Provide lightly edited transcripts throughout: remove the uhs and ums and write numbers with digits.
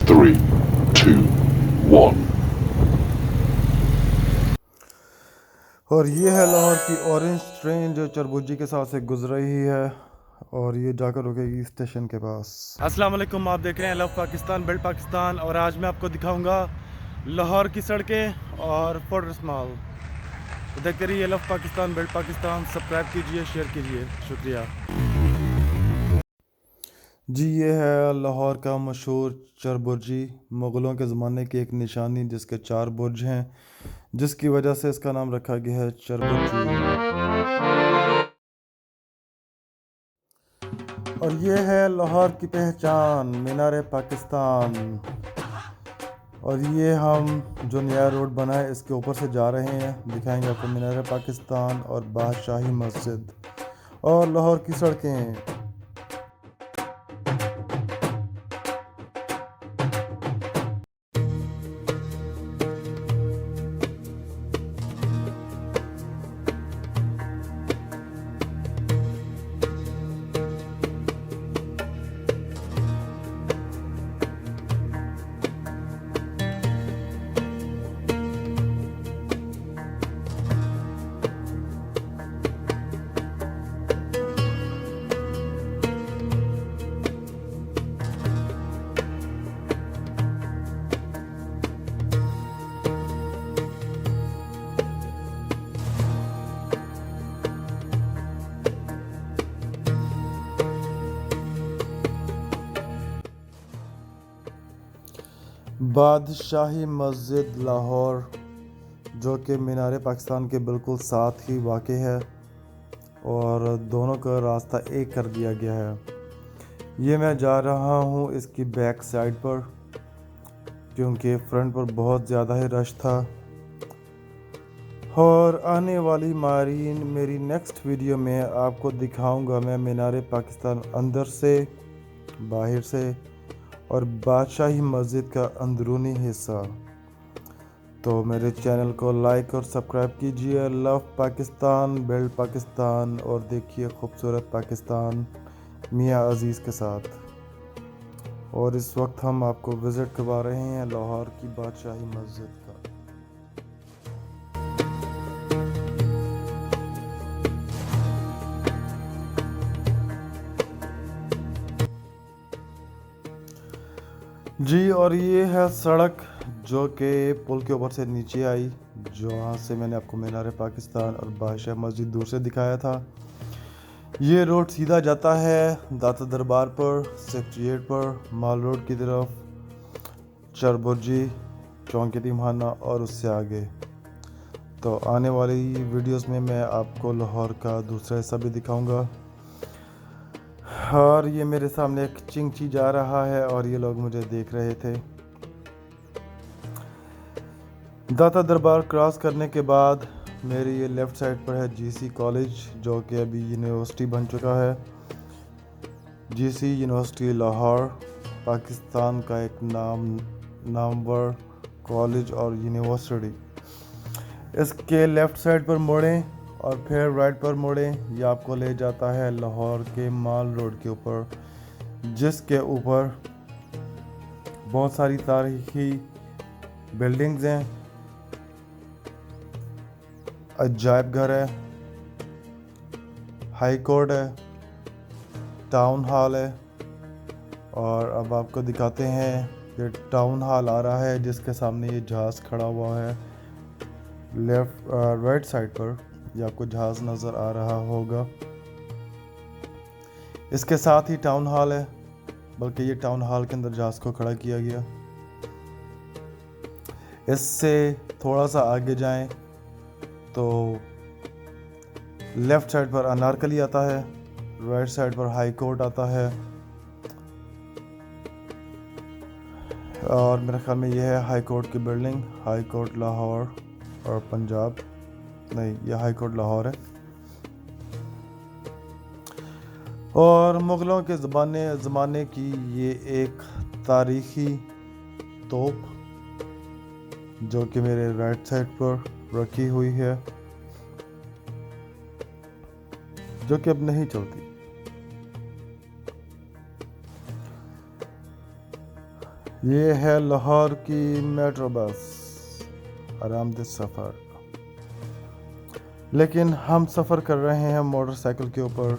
3, 2, 1. और ये है लाहौर की ऑरेंज ट्रेन जो चरबुज्जी के साथ से गुजर रही है और ये जाकर रुकेगी स्टेशन के पास। अस्सलाम वालेकुम, आप देख रहे हैं लव पाकिस्तान बिल्ड पाकिस्तान और आज मैं आपको दिखाऊंगा लाहौर की सड़कें और फोर्ट्रेस मॉल। तो देखते रहिए love Pakistan build Pakistan, subscribe कीजिए, शेयर कीजिए, शुक्रिया जी। ये है लाहौर का मशहूर चरबुर्जी, मुग़लों के ज़माने की एक निशानी जिसके 4 बुर्ज हैं, जिसकी वजह से इसका नाम रखा गया है चरबुर्जी। और ये है लाहौर की पहचान, मीनार पाकिस्तान। और ये हम जो नया रोड बना है इसके ऊपर से जा रहे हैं, दिखाएंगे आपको मीनार पाकिस्तान और बादशाही मस्जिद और लाहौर की सड़कें। बादशाही मस्जिद लाहौर, जो कि मीनार पाकिस्तान के बिल्कुल साथ ही वाक़ है और दोनों का रास्ता एक कर दिया गया है। ये मैं जा रहा हूँ इसकी बैक साइड पर क्योंकि फ्रंट पर बहुत ज़्यादा ही रश था। और आने वाली मारीन मेरी नेक्स्ट वीडियो में आपको दिखाऊंगा मैं मीनार पाकिस्तान अंदर से, बाहर से और बादशाही मस्जिद का अंदरूनी हिस्सा। तो मेरे चैनल को लाइक और सब्सक्राइब कीजिए। लव पाकिस्तान बिल्ड पाकिस्तान और देखिए खूबसूरत पाकिस्तान मियाँ अज़ीज़ के साथ। और इस वक्त हम आपको विज़िट करवा रहे हैं लाहौर की बादशाही मस्जिद का। जी, और ये है सड़क जो कि पुल के ऊपर से नीचे आई, जो वहाँ से मैंने आपको मीनार पाकिस्तान और बादशाह मस्जिद दूर से दिखाया था। ये रोड सीधा जाता है दाता दरबार पर, सेक्रेटेरिएट पर, माल रोड की तरफ, चरबुर्जी, चौक यतीमखाना और उससे आगे। तो आने वाली वीडियोस में मैं आपको लाहौर का दूसरा हिस्सा भी दिखाऊंगा। और ये मेरे सामने एक चिंची जा रहा है और ये लोग मुझे देख रहे थे। दाता दरबार क्रॉस करने के बाद मेरी ये लेफ़्ट साइड पर है जीसी कॉलेज, जो कि अभी यूनिवर्सिटी बन चुका है। जीसी यूनिवर्सिटी लाहौर पाकिस्तान का एक नामवर कॉलेज और यूनिवर्सिटी। इसके लेफ़्ट साइड पर मुड़ें और फिर राइट पर मुड़ें, ये आपको ले जाता है लाहौर के माल रोड के ऊपर, जिसके ऊपर बहुत सारी तारीखी बिल्डिंग्स हैं, अजायब घर है, हाई कोर्ट है, टाउन हॉल है। और अब आपको दिखाते हैं कि टाउन हॉल आ रहा है जिसके सामने ये जहाज़ खड़ा हुआ है। लेफ्ट राइट साइड पर ये आपको जहाज़ नज़र आ रहा होगा। इसके साथ ही टाउन हॉल है, बल्कि ये टाउन हॉल के अंदर जहाज़ को खड़ा किया गया। इससे थोड़ा सा आगे जाएं तो लेफ़्ट साइड पर अनारकली आता है, राइट साइड पर हाई कोर्ट आता है। और मेरे ख्याल में यह है हाई कोर्ट की बिल्डिंग, हाई कोर्ट लाहौर और पंजाब, नहीं यह हाई कोर्ट लाहौर है। और मुग़लों के ज़माने की ये एक तारीख़ी तोप जो कि मेरे राइट साइड पर रखी हुई है, जो कि अब नहीं चलती। ये है लाहौर की मेट्रो बस, आरामदेह सफ़र। लेकिन हम सफ़र कर रहे हैं मोटरसाइकिल के ऊपर।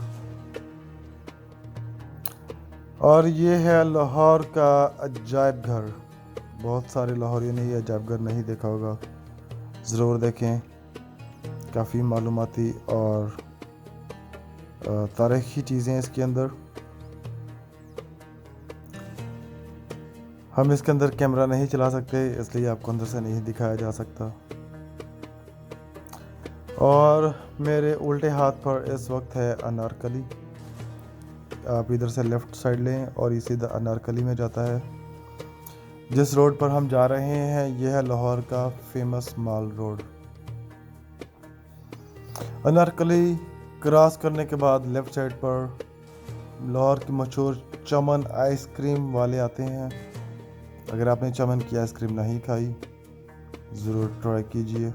और ये है लाहौर का अजायब घर। बहुत सारे लाहौरियों ने ये अजायब घर नहीं देखा होगा, ज़रूर देखें। काफ़ी मालूमाती और तारीख़ी चीज़ें इसके अंदर। हम इसके अंदर कैमरा नहीं चला सकते, इसलिए आपको अंदर से नहीं दिखाया जा सकता। और मेरे उल्टे हाथ पर इस वक्त है अनारकली। आप इधर से लेफ़्ट साइड लें और ये सीधा अनारकली में जाता है। जिस रोड पर हम जा रहे हैं यह है लाहौर का फेमस माल रोड। अनारकली क्रॉस करने के बाद लेफ़्ट साइड पर लाहौर की मशहूर चमन आइसक्रीम वाले आते हैं। अगर आपने चमन की आइसक्रीम नहीं खाई, ज़रूर ट्राई कीजिए।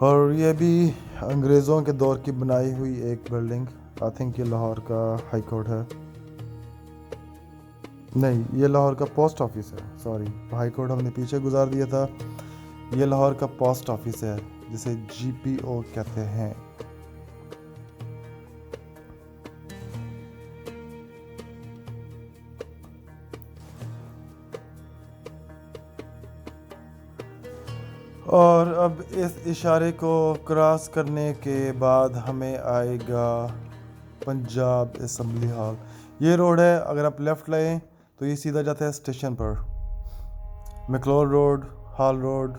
और ये भी अंग्रेज़ों के दौर की बनाई हुई एक बिल्डिंग। आई थिंक ये लाहौर का हाई कोर्ट है। नहीं, ये लाहौर का पोस्ट ऑफिस है। सॉरी, हाई कोर्ट हमने पीछे गुजार दिया था। ये लाहौर का पोस्ट ऑफिस है, जिसे GPO कहते हैं। और अब इस इशारे को क्रॉस करने के बाद हमें आएगा पंजाब असम्बली हॉल। ये रोड है, अगर आप लेफ़्ट लें तो ये सीधा जाता है स्टेशन पर। मैक्लोर रोड, हॉल रोड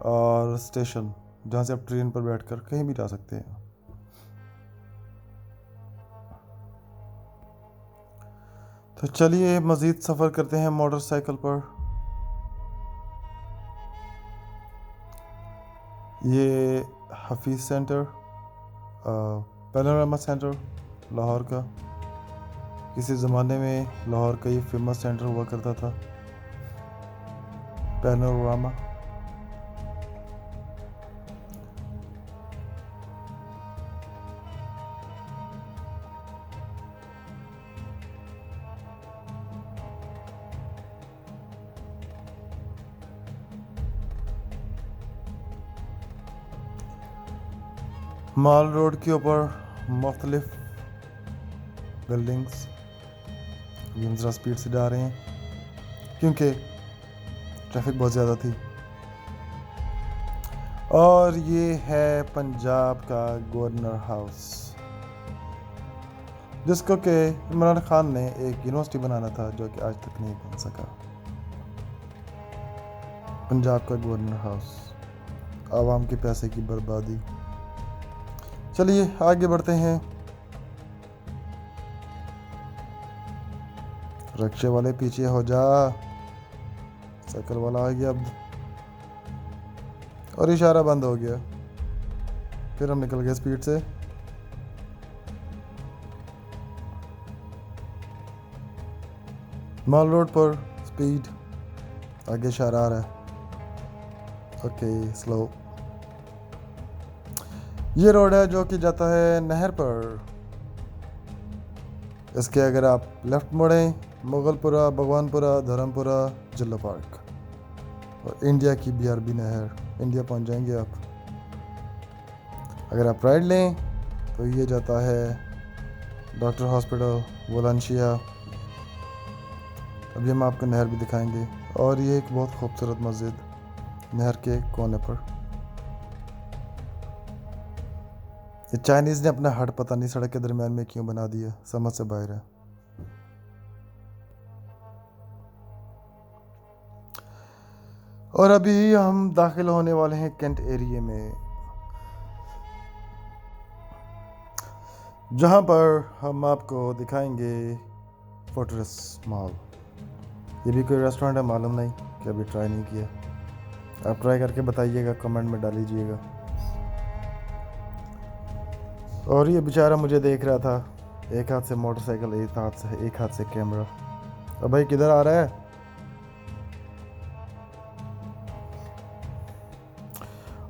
और स्टेशन, जहाँ से आप ट्रेन पर बैठकर कहीं भी जा सकते हैं। तो चलिए मज़ीद सफ़र करते हैं मोटरसाइकिल पर। ये Hafeez centre, panorama centre Lahore का। किसी ज़माने में लाहौर का ये फेमस सेंटर हुआ करता था, पैनोरामा। माल रोड के ऊपर मुख्तलिफ बिल्डिंग्स। अभी हम ज़रा स्पीड से जा रहे हैं क्योंकि ट्रैफिक बहुत ज़्यादा थी। और ये है पंजाब का गवर्नर हाउस, जिसको कि इमरान खान ने एक यूनिवर्सिटी बनाना था, जो कि आज तक नहीं बन सका। पंजाब का गवर्नर हाउस, आवाम के पैसे की बर्बादी। चलिए आगे बढ़ते हैं। रिक्शे वाले पीछे हो जा, साइकिल वाला आ गया अब, और इशारा बंद हो गया। फिर हम निकल गए स्पीड से। माल रोड पर स्पीड, आगे इशारा आ रहा है। Okay, slow. ये रोड है जो कि जाता है नहर पर। इसके अगर आप लेफ़्ट मुड़ें, मुगलपुरा, भगवानपुरा, धर्मपुरा, जिला पार्क और इंडिया की BRB नहर, इंडिया पहुंच जाएंगे आप। अगर आप राइट लें तो ये जाता है डॉक्टर हॉस्पिटल, वलांशिया। अभी हम आपको नहर भी दिखाएंगे। और ये एक बहुत खूबसूरत मस्जिद नहर के कोने पर। ये चाइनीज़ ने अपना हट पता नहीं सड़क के दरमियान में क्यों बना दिया, समझ से बाहर है। और अभी हम दाखिल होने वाले हैं कैंट एरिया में, जहाँ पर हम आपको दिखाएंगे फोर्ट्रेस मॉल। ये भी कोई रेस्टोरेंट है, मालूम नहीं, कि अभी ट्राई नहीं किया। आप ट्राई करके बताइएगा, कमेंट में डाल लीजिएगा। और ये बेचारा मुझे देख रहा था, एक हाथ से मोटरसाइकिल, एक हाथ से कैमरा। अब भाई किधर आ रहा है?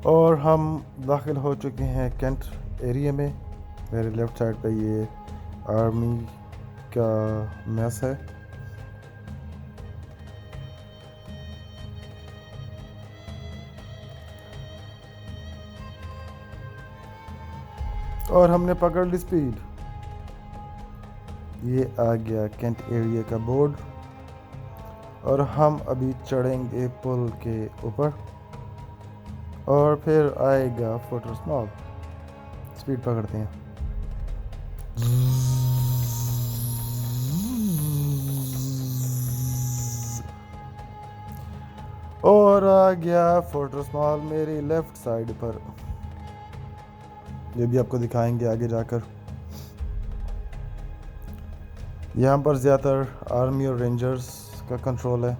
और हम दाखिल हो चुके हैं कैंट एरिया में। मेरे लेफ़्ट साइड पे ये आर्मी का मेस है। और हमने पकड़ ली स्पीड। ये आ गया कैंट एरिया का बोर्ड और हम अभी चढ़ेंगे पुल के ऊपर और फिर आएगा फोर्ट्रेस मॉल। स्पीड पकड़ते हैं। और आ गया फोर्ट्रेस मॉल मेरी लेफ्ट साइड पर। ये भी आपको दिखाएंगे आगे जाकर। यहाँ पर ज़्यादातर आर्मी और रेंजर्स का कंट्रोल है।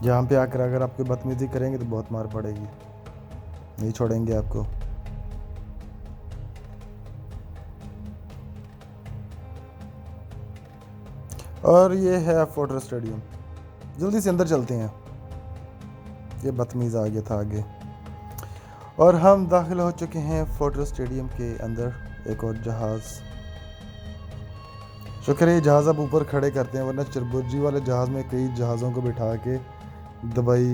यहाँ पे आकर अगर आप कोई बदतमीजी करेंगे तो बहुत मार पड़ेगी, नहीं छोड़ेंगे आपको। और ये है फोर्ट्रेस स्टेडियम। जल्दी से अंदर चलते हैं। ये बदतमीज़ आ गया था आगे। और हम दाखिल हो चुके हैं फोर्ट्रेस स्टेडियम के अंदर। एक और जहाज़, शुक्र है ये जहाज़ अब ऊपर खड़े करते हैं, वरना चिरबुर्जी वाले जहाज़ में कई जहाज़ों को बिठा के दुबई,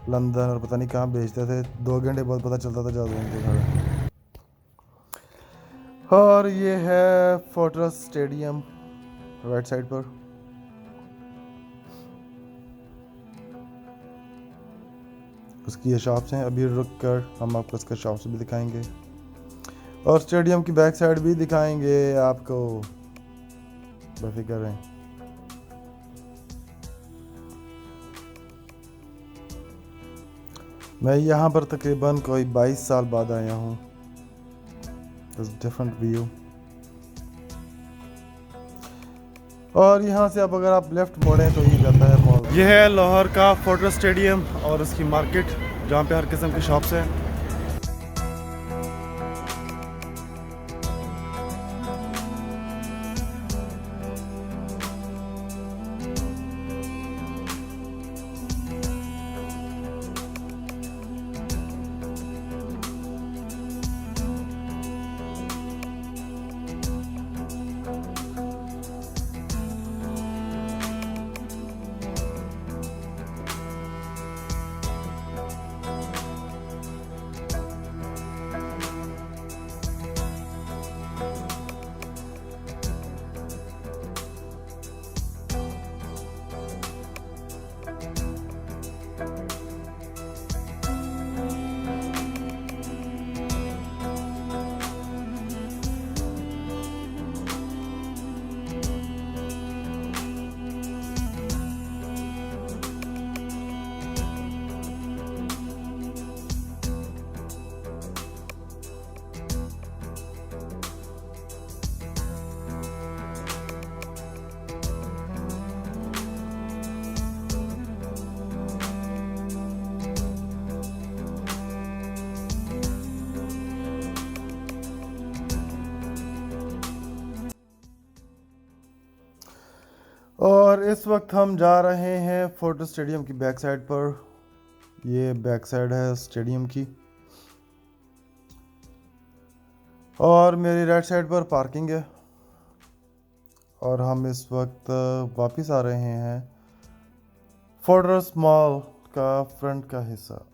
लंदन और पता नहीं कहाँ भेजते थे। 2 घंटे बाद पता चलता था जहाज़ों के खड़े। और ये है फोर्ट्रेस स्टेडियम राइट साइड पर। उसकी ये शॉप्स हैं। अभी रुक कर हम आपको इसका शॉप्स भी दिखाएंगे और स्टेडियम की बैक साइड भी दिखाएंगे आपको, बेफिक्र रहें। मैं यहाँ पर तकरीबन कोई 22 साल बाद आया हूँ। Different view. और यहाँ से अब अगर आप लेफ्ट मोड़ें तो ये जाता है मॉल। यह है लाहौर का फोर्ट्रेस स्टेडियम और उसकी मार्केट, जहाँ पे हर किस्म की शॉप्स हैं। और इस वक्त हम जा रहे हैं फोर्ट्रेस स्टेडियम की बैक साइड पर। ये बैक साइड है स्टेडियम की और मेरी राइट साइड पर पार्किंग है। और हम इस वक्त वापस आ रहे हैं फोर्ट्रेस मॉल का फ्रंट का हिस्सा।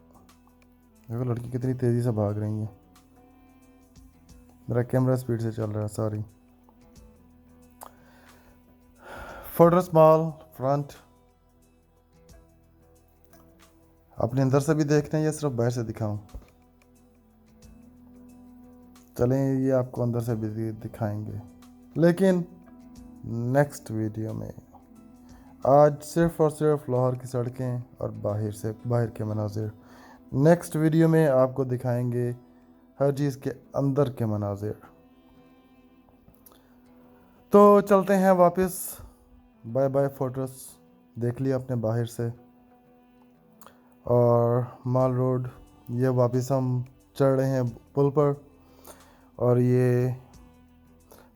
देखो लड़की कितनी तेज़ी से भाग रही है। मेरा कैमरा स्पीड से चल रहा है, सॉरी। Fortress mall front. अपने अंदर से भी देखना है या सिर्फ बाहर से दिखाऊं? चलें, ये आपको अंदर से भी दिखाएंगे, लेकिन नेक्स्ट वीडियो में। आज सिर्फ और सिर्फ लाहौर की सड़कें और बाहर के मनाजिर। नेक्स्ट वीडियो में आपको दिखाएंगे हर चीज़ के अंदर के मनाजिर। तो चलते हैं वापस। Bye bye fortress. देख लिया अपने बाहर से। और माल रोड, ये वापस हम चढ़ रहे हैं पुल पर। और ये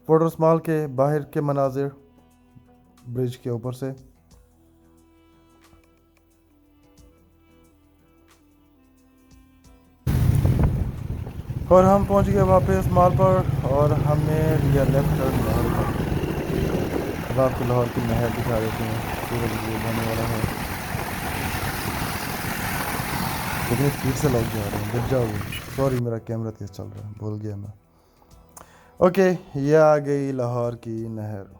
फोर्ट्रेस मॉल के बाहर के मनाजिर ब्रिज के ऊपर से। और हम पहुंच गए वापस मॉल पर और हमने लिया लेफ्ट टर्न लाहौर पर। अब आपको लाहौर की नहर दिखा देते हैं, सूरज ग्लोब होने वाला है। कितनी स्पीड से लोग जा रहे हैं, गिर जाओगे। सॉरी मेरा कैमरा तेज़ चल रहा है, भूल गया मैं। ओके, ये आ गई लाहौर की नहर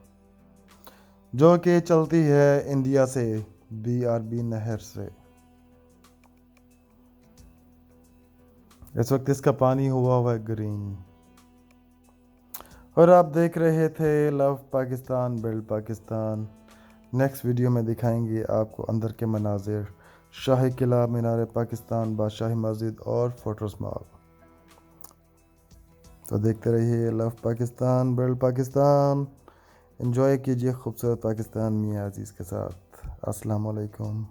जो कि चलती है इंडिया से, BRB नहर से। इस वक्त इसका पानी हुआ है ग्रीन। और आप देख रहे थे love Pakistan build Pakistan. Next video में दिखाएंगे आपको अंदर के मनाजिर, शाही किला, मीनार पाकिस्तान, बादशाही मस्जिद और फोर्ट्रेस मॉल। तो देखते रहिए love Pakistan build Pakistan. Enjoy कीजिए खूबसूरत पाकिस्तान मियाँ अजीज़ के साथ। अस्सलाम वालेकुम।